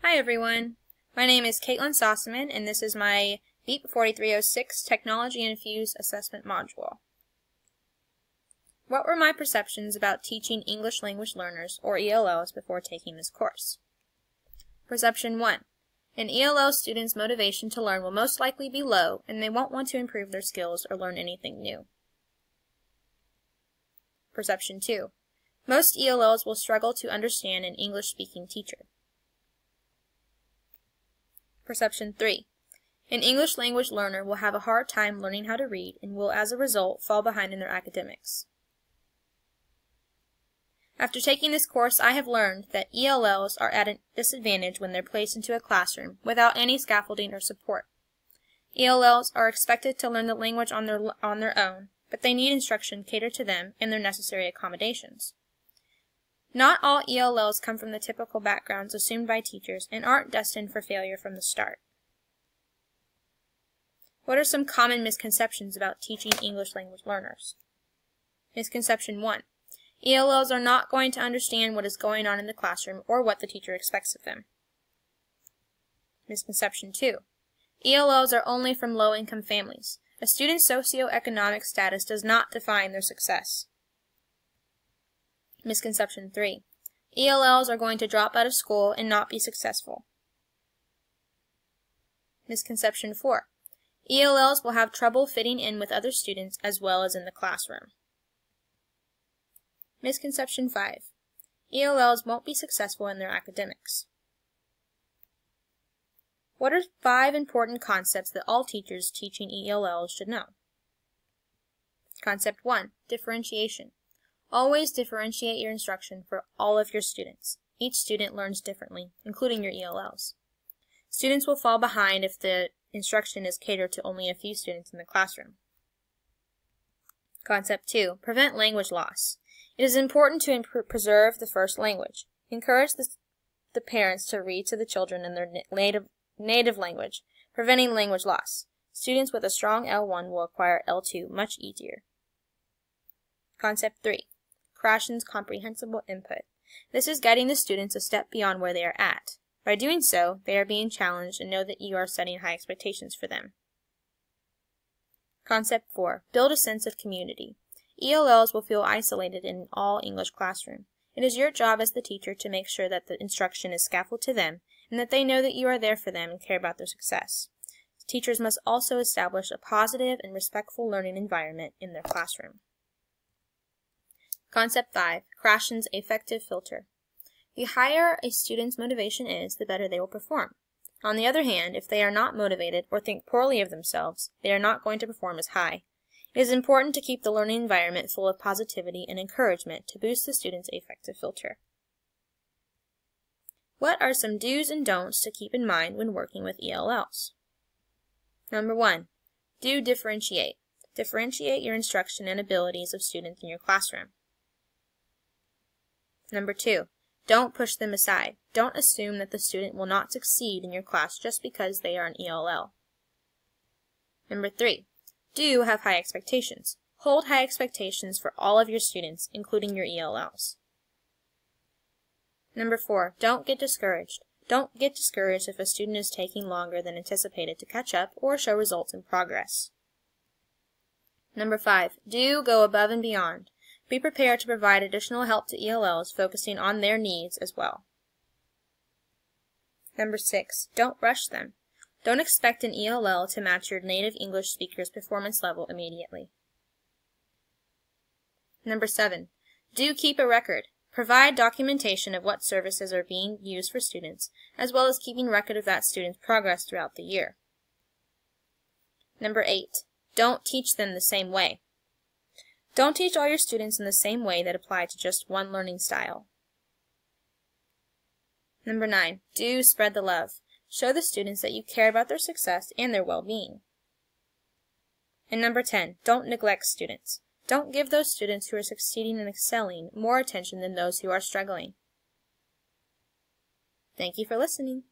Hi everyone, my name is Kaitlyn Sossamon and this is my BEEP 4306 Technology and Infused Assessment module. What were my perceptions about teaching English language learners, or ELLs, before taking this course? Perception 1. An ELL student's motivation to learn will most likely be low and they won't want to improve their skills or learn anything new. Perception 2. Most ELLs will struggle to understand an English-speaking teacher. Perception 3. An English language learner will have a hard time learning how to read and will, as a result, fall behind in their academics. After taking this course, I have learned that ELLs are at a disadvantage when they're placed into a classroom without any scaffolding or support. ELLs are expected to learn the language on their own, but they need instruction catered to them and their necessary accommodations. Not all ELLs come from the typical backgrounds assumed by teachers and aren't destined for failure from the start. What are some common misconceptions about teaching English language learners? Misconception 1. ELLs are not going to understand what is going on in the classroom or what the teacher expects of them. Misconception 2. ELLs are only from low-income families. A student's socioeconomic status does not define their success. Misconception 3. ELLs are going to drop out of school and not be successful. Misconception 4. ELLs will have trouble fitting in with other students as well as in the classroom. Misconception 5. ELLs won't be successful in their academics. What are 5 important concepts that all teachers teaching ELLs should know? Concept 1. Differentiation. Always differentiate your instruction for all of your students. Each student learns differently, including your ELLs. Students will fall behind if the instruction is catered to only a few students in the classroom. Concept 2. Prevent language loss. It is important to preserve the first language. Encourage the parents to read to the children in their native language, preventing language loss. Students with a strong L1 will acquire L2 much easier. Concept 3. Crashens comprehensible input. This is guiding the students a step beyond where they are at. By doing so, they are being challenged and know that you are setting high expectations for them. Concept 4. Build a sense of community. ELLs will feel isolated in an all-English classroom. It is your job as the teacher to make sure that the instruction is scaffolded to them and that they know that you are there for them and care about their success. Teachers must also establish a positive and respectful learning environment in their classroom. Concept 5. Crashens affective filter. The higher a student's motivation is, the better they will perform. On the other hand, if they are not motivated or think poorly of themselves, they are not going to perform as high. It is important to keep the learning environment full of positivity and encouragement to boost the student's affective filter. What are some do's and don'ts to keep in mind when working with ELLs? Number 1. Do differentiate. Differentiate your instruction and abilities of students in your classroom. Number 2. Don't push them aside. Don't assume that the student will not succeed in your class just because they are an ELL. Number 3. Do have high expectations. Hold high expectations for all of your students, including your ELLs. Number 4. Don't get discouraged. Don't get discouraged if a student is taking longer than anticipated to catch up or show results in progress. Number 5. Do go above and beyond. Be prepared to provide additional help to ELLs, focusing on their needs as well. Number 6. Don't rush them. Don't expect an ELL to match your native English speaker's performance level immediately. Number 7. Do keep a record. Provide documentation of what services are being used for students, as well as keeping record of that student's progress throughout the year. Number 8. Don't teach them the same way. Don't teach all your students in the same way that apply to just one learning style. Number 9. Do spread the love. Show the students that you care about their success and their well-being. And number 10. Don't neglect students. Don't give those students who are succeeding and excelling more attention than those who are struggling. Thank you for listening.